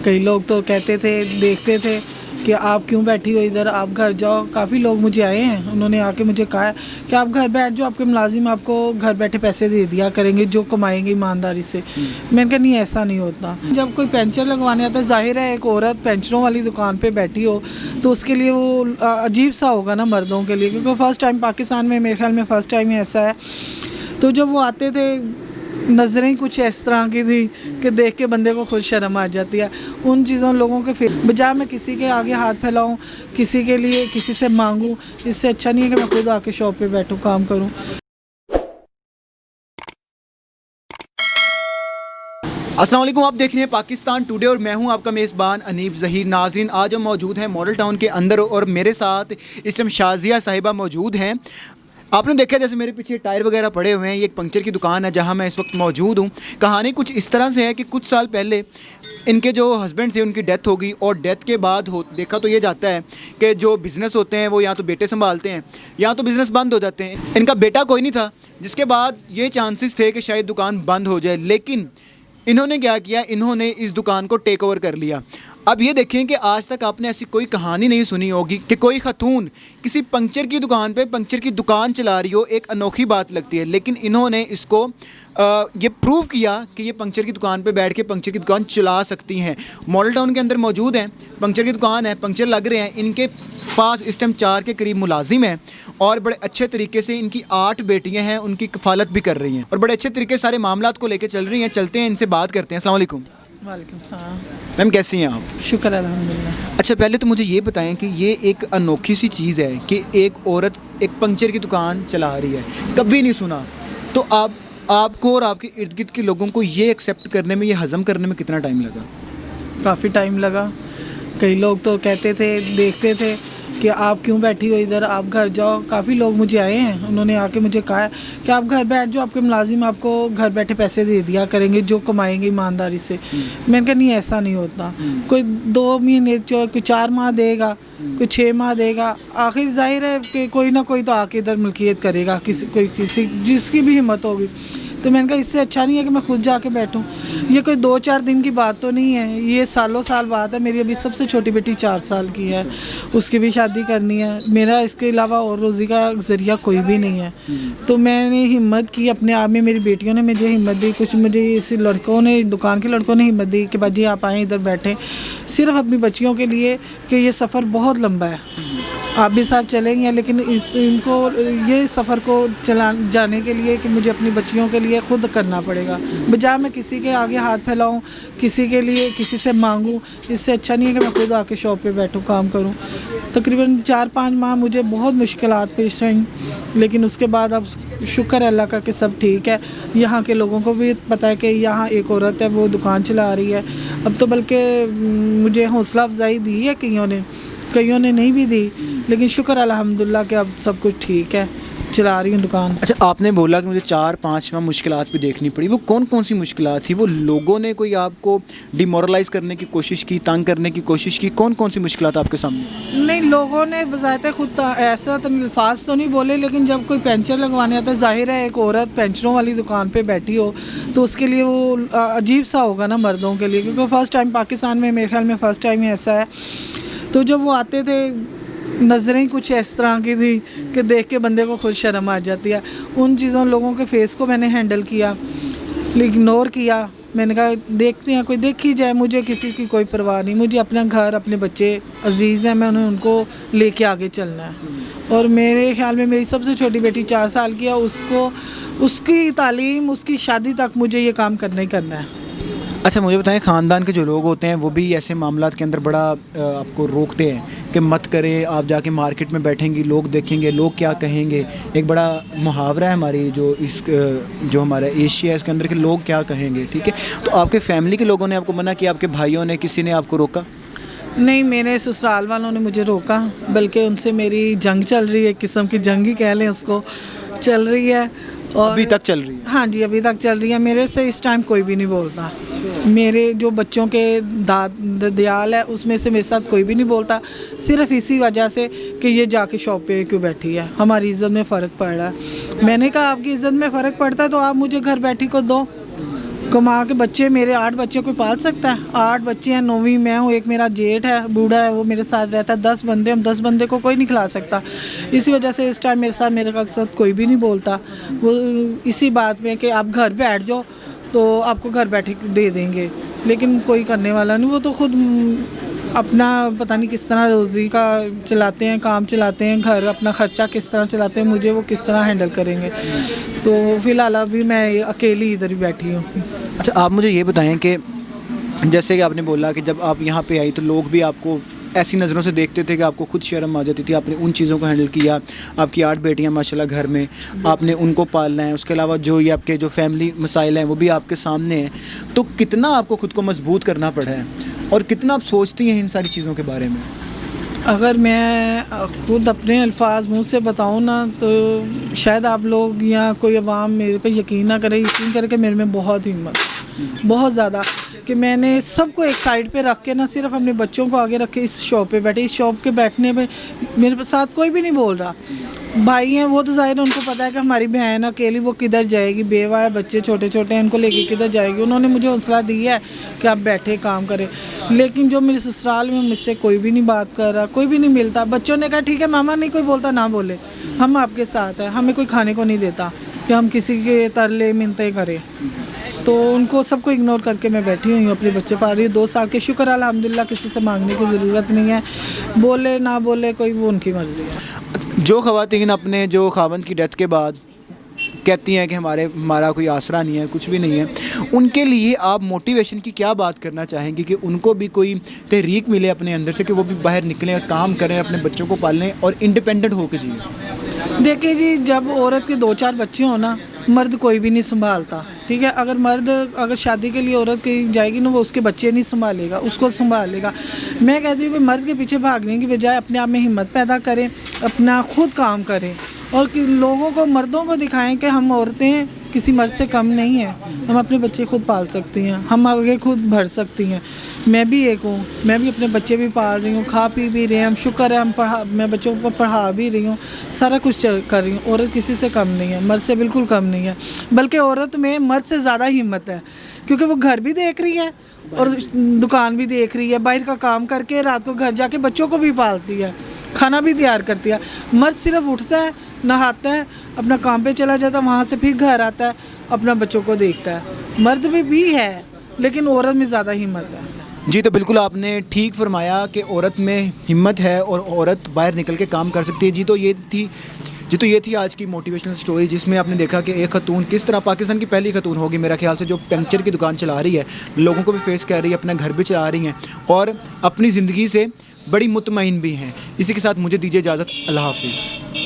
कई लोग तो कहते थे, देखते थे कि आप क्यों बैठी हो इधर, आप घर जाओ। काफ़ी लोग मुझे आए हैं, उन्होंने आके मुझे कहा है कि आप घर बैठ जाओ, आपके मुलाजिम आपको घर बैठे पैसे दे दिया करेंगे जो कमाएंगे ईमानदारी से। मैंने कहा नहीं, ऐसा नहीं होता। जब कोई पंचर लगवाने आता है, जाहिर है एक औरत पंचरों वाली दुकान पे बैठी हो तो उसके लिए वो अजीब सा होगा ना मर्दों के लिए, क्योंकि फ़र्स्ट टाइम पाकिस्तान में, मेरे ख्याल में फ़र्स्ट टाइम ही ऐसा है। तो जब वो आते थे, नज़रें कुछ इस तरह की थी कि देख के बंदे को खुद शर्म आ जाती है। उन चीज़ों लोगों के फिर बजाय मैं किसी के आगे हाथ फैलाऊं, किसी के लिए किसी से मांगूं, इससे अच्छा नहीं है कि मैं खुद आके शॉप पे बैठूं, काम करूं। अस्सलाम वालेकुम, आप देख रहे हैं पाकिस्तान टुडे और मैं हूं आपका मेज़बान अनीब ज़हीर। नाज़रीन, आज हम मौजूद हैं मॉडल टाउन के अंदर और मेरे साथ इस टाइम शाज़िया साहिबा मौजूद हैं। आपने देखा जैसे मेरे पीछे टायर वगैरह पड़े हुए हैं, ये एक पंक्चर की दुकान है जहां मैं इस वक्त मौजूद हूं। कहानी कुछ इस तरह से है कि कुछ साल पहले इनके जो हस्बैंड थे उनकी डेथ हो गई और डेथ के बाद देखा तो ये जाता है कि जो बिज़नेस होते हैं वो या तो बेटे संभालते हैं या तो बिज़नेस बंद हो जाते हैं। इनका बेटा कोई नहीं था, जिसके बाद ये चांसेस थे कि शायद दुकान बंद हो जाए, लेकिन इन्होंने क्या किया, इन्होंने इस दुकान को टेक ओवर कर लिया। अब ये देखें कि आज तक आपने ऐसी कोई कहानी नहीं सुनी होगी कि कोई खतून किसी पंक्चर की दुकान पे पंक्चर की दुकान चला रही हो। एक अनोखी बात लगती है, लेकिन इन्होंने इसको ये प्रूव किया कि ये पंक्चर की दुकान पे बैठ के पंक्चर की दुकान चला सकती हैं। मॉडल टाउन के अंदर मौजूद हैं, पंक्चर की दुकान है, पंक्चर लग रहे हैं। इनके पास इस टाइम 4 के करीब मुलाजिम हैं और बड़े अच्छे तरीके से इनकी 8 बेटियां हैं, उनकी कफ़ालत भी कर रही हैं और बड़े अच्छे तरीके से सारे मामलात को लेकर चल रही हैं। चलते हैं, इनसे बात करते हैं। अस्सलाम वालेकुम। वालेकुम सलाम। मैम, कैसी हैं आप? शुक्र अल्हम्दुलिल्लाह। अच्छा, पहले तो मुझे ये बताएं कि ये एक अनोखी सी चीज़ है कि एक औरत एक पंक्चर की दुकान चला रही है, कभी नहीं सुना। तो आपको और आपके इर्द गिर्द के लोगों को ये एक्सेप्ट करने में, ये हज़म करने में कितना टाइम लगा? काफ़ी टाइम लगा। कई लोग तो कहते थे, देखते थे कि आप क्यों बैठी हो इधर, आप घर जाओ। काफ़ी लोग मुझे आए हैं, उन्होंने आके मुझे कहा है कि आप घर बैठ जाओ, आपके मुलाजिम आपको घर बैठे पैसे दे दिया करेंगे जो कमाएंगे ईमानदारी से। मैंने कहा नहीं, ऐसा नहीं होता। कोई 2 महीने, कोई 4 माह देगा, कोई 6 माह देगा, आखिर जाहिर है कि कोई ना कोई तो आके इधर मिल्कियत करेगा, किसी जिसकी भी हिम्मत होगी। तो मैंने कहा इससे अच्छा नहीं है कि मैं खुद जाके बैठूं। ये कोई 2-4 दिन की बात तो नहीं है, ये सालों साल बात है। मेरी अभी सबसे छोटी बेटी 4 साल की है, उसकी भी शादी करनी है। मेरा इसके अलावा और रोज़ी का ज़रिया कोई भी नहीं है। तो मैंने हिम्मत की अपने आप में, मेरी बेटियों ने मुझे हिम्मत दी, कुछ मुझे इस लड़कों ने, दुकान के लड़कों ने हिम्मत दी कि बाजी आप आएँ इधर बैठें, सिर्फ अपनी बच्चियों के लिए कि ये सफ़र बहुत लंबा है। आप भी साहब चलेंगे, लेकिन इनको ये सफ़र को जाने के लिए कि मुझे अपनी बच्चियों के लिए खुद करना पड़ेगा, बजाय मैं किसी के आगे हाथ फैलाऊं, किसी के लिए किसी से मांगूं। इससे अच्छा नहीं है कि मैं खुद आके शॉप पे बैठूं, काम करूं। तकरीबन 4-5 माह मुझे बहुत मुश्किलात पेश आई, लेकिन उसके बाद अब शुक्र है अल्लाह का कि सब ठीक है। यहाँ के लोगों को भी पता है कि यहाँ एक औरत है, वो दुकान चला रही है। अब तो बल्कि मुझे हौसला अफजाई दी है कईयों ने नहीं भी दी, लेकिन शुक्र अल्हम्दुलिल्लाह कि अब सब कुछ ठीक है, चला रही हूँ दुकान। अच्छा, आपने बोला कि मुझे 4-5 माह मुश्किलात भी देखनी पड़ी, वो कौन कौन सी मुश्किलात थी? वो लोगों ने कोई आपको डिमोरलाइज़ करने की कोशिश की, तंग करने की कोशिश की? कौन कौन सी मुश्किलात आपके सामने? नहीं, लोगों ने बज़ाहिर खुद ऐसा तो अल्फाज तो नहीं बोले, लेकिन जब कोई पंचर लगवाने आता है, जाहिर है एक औरत पंचरों वाली दुकान पे बैठी हो तो उसके लिए वो अजीब सा होगा ना मर्दों के लिए, क्योंकि फ़र्स्ट टाइम पाकिस्तान में, मेरे ख्याल में फ़र्स्ट टाइम ही ऐसा है। तो जब वो आते थे, नज़रें कुछ इस तरह की थी कि देख के बंदे को खुद शर्म आ जाती है। उन चीज़ों लोगों के फेस को मैंने हैंडल किया, इग्नोर किया। मैंने कहा देखते हैं, कोई देख ही जाए, मुझे किसी की कोई परवाह नहीं। मुझे अपना घर, अपने बच्चे अजीज़ हैं, मैंने उनको लेके आगे चलना है। और मेरे ख्याल में मेरी सबसे छोटी बेटी 4 साल की है, उसको उसकी तालीम, उसकी शादी तक मुझे ये काम करना ही करना है। अच्छा, मुझे बताएं, ख़ानदान के जो लोग होते हैं वो भी ऐसे मामलात के अंदर बड़ा आपको रोकते हैं कि मत करें, आप जाके मार्केट में बैठेंगी, लोग देखेंगे, लोग क्या कहेंगे। एक बड़ा मुहावरा है हमारी जो हमारा एशिया है, इसके अंदर के लोग क्या कहेंगे, ठीक है? तो आपके फैमिली के लोगों ने आपको मना किया, आपके भाइयों ने, किसी ने आपको रोका? नहीं, मेरे ससुराल वालों ने मुझे रोका, बल्कि उनसे मेरी जंग चल रही है, एक किस्म की जंग ही कह लें उसको, चल रही है। और अभी तक चल रही है? हाँ जी, अभी तक चल रही है। मेरे से इस टाइम कोई भी नहीं बोलता। मेरे जो बच्चों के दयाल है उसमें से मेरे साथ कोई भी नहीं बोलता, सिर्फ इसी वजह से कि ये जाके शॉप पे क्यों बैठी है, हमारी इज़्ज़त में फ़र्क पड़ रहा है। मैंने कहा आपकी इज़्ज़त में फ़र्क पड़ता है तो आप मुझे घर बैठी को दो, कमा के बच्चे मेरे 8 बच्चे कोई पाल सकता है? 8 बच्चे हैं, 9वीं मैं हूँ, एक मेरा जेठ है, बूढ़ा है, वो मेरे साथ रहता है, 10 बंदे, हम 10 बंदे को कोई नहीं खिला सकता। इसी वजह से इस टाइम मेरे साथ कोई भी नहीं बोलता। वो इसी बात में कि आप घर बैठ जाओ तो आपको घर बैठे दे देंगे, लेकिन कोई करने वाला नहीं। वो तो खुद अपना पता नहीं किस तरह रोज़ी का चलाते हैं, काम चलाते हैं, घर अपना ख़र्चा किस तरह चलाते हैं, मुझे वो किस तरह हैंडल करेंगे। तो फ़िलहाल अभी मैं अकेली इधर ही बैठी हूँ। अच्छा, आप मुझे ये बताएं कि जैसे कि आपने बोला कि जब आप यहाँ पे आई तो लोग भी आपको ऐसी नज़रों से देखते थे कि आपको खुद शर्म आ जाती थी। आपने उन चीज़ों को हैंडल किया, आपकी 8 बेटियाँ माशाल्लाह घर में, आपने उनको पालना है, उसके अलावा जो ये आपके जो फैमिली मसाइल हैं वो भी आपके सामने हैं। तो कितना आपको खुद को मजबूत करना पड़ा है और कितना आप सोचती हैं इन सारी चीज़ों के बारे में? अगर मैं खुद अपने अल्फाज मुँह से बताऊँ ना तो शायद आप लोग या कोई अवाम मेरे पे यकीन ना करे। यकीन करके मेरे में बहुत हिम्मत, बहुत ज़्यादा, कि मैंने सबको एक साइड पे रख के ना सिर्फ अपने बच्चों को आगे रख के इस शॉप पे बैठे। इस शॉप के बैठने पे मेरे साथ कोई भी नहीं बोल रहा। भाई हैं वो तो ज़ाहिर उनको पता है कि हमारी बहन अकेली वो किधर जाएगी, बेवा है, बच्चे छोटे छोटे हैं, उनको लेके किधर जाएगी। उन्होंने मुझे हौसला दिया है कि आप बैठे काम करें। लेकिन जो मेरे ससुराल में मुझसे कोई भी नहीं बात कर रहा, कोई भी नहीं मिलता। बच्चों ने कहा ठीक है मामा, नहीं कोई बोलता ना बोले, हम आपके साथ हैं, हमें कोई खाने को नहीं देता कि हम किसी के तरले मिन्नतें करें। तो उनको सबको इग्नोर करके मैं बैठी हुई हूँ, अपने बच्चे पाल रही हूँ 2 साल के। शुक्र अल्हम्दुलिल्लाह, किसी से मांगने की ज़रूरत नहीं है। बोले ना बोले कोई, वो उनकी मर्ज़ी है। जो ख़वातीन अपने जो खावंद की डेथ के बाद कहती हैं कि हमारा कोई आसरा नहीं है, कुछ भी नहीं है, उनके लिए आप मोटिवेशन की क्या बात करना चाहेंगे कि उनको भी कोई तहरीक मिले अपने अंदर से कि वो भी बाहर निकलें, काम करें, अपने बच्चों को पालें और इंडिपेंडेंट होकर जिएं? देखिए जी, जब औरत के 2-4 बच्चे हों ना, मर्द कोई भी नहीं संभालता, ठीक है। अगर शादी के लिए औरत कहीं जाएगी ना, वो उसके बच्चे नहीं संभालेगा, उसको संभालेगा। मैं कहती हूँ कि मर्द के पीछे भागने की बजाय अपने आप में हिम्मत पैदा करें, अपना खुद काम करें और लोगों को, मर्दों को दिखाएं कि हम औरतें किसी मर्द से कम नहीं हैं, हम अपने बच्चे खुद पाल सकती हैं, हम आगे खुद बढ़ सकती हैं। मैं भी एक हूँ, मैं भी अपने बच्चे भी पाल रही हूँ, खा पी भी रहे हैं, हम शुक्र है मैं बच्चों को पढ़ा भी रही हूँ, सारा कुछ कर रही हूँ। औरत किसी से कम नहीं है, मर्द से बिल्कुल कम नहीं है, बल्कि औरत में मर्द से ज़्यादा हिम्मत है, क्योंकि वो घर भी देख रही है और दुकान भी देख रही है, बाहर का काम करके रात को घर जाके बच्चों को भी पालती है, खाना भी तैयार करती है। मर्द सिर्फ उठता है, नहाता है, अपना काम पे चला जाता है, वहाँ से फिर घर आता है, अपना बच्चों को देखता है। मर्द में भी है, लेकिन औरत में ज़्यादा हिम्मत है। जी, तो बिल्कुल आपने ठीक फरमाया कि औरत में हिम्मत है और औरत बाहर निकल के काम कर सकती है। जी, तो ये थी आज की मोटिवेशनल स्टोरी, जिसमें आपने देखा कि एक खतून किस तरह, पाकिस्तान की पहली खतून होगी मेरा ख्याल से, जो पंक्चर की दुकान चला रही है, लोगों को भी फेस कर रही है, अपना घर भी चला रही हैं और अपनी ज़िंदगी से बड़ी मुतमईन भी हैं। इसी के साथ मुझे दीजिए इजाज़त। अल्लाह हाफिज़।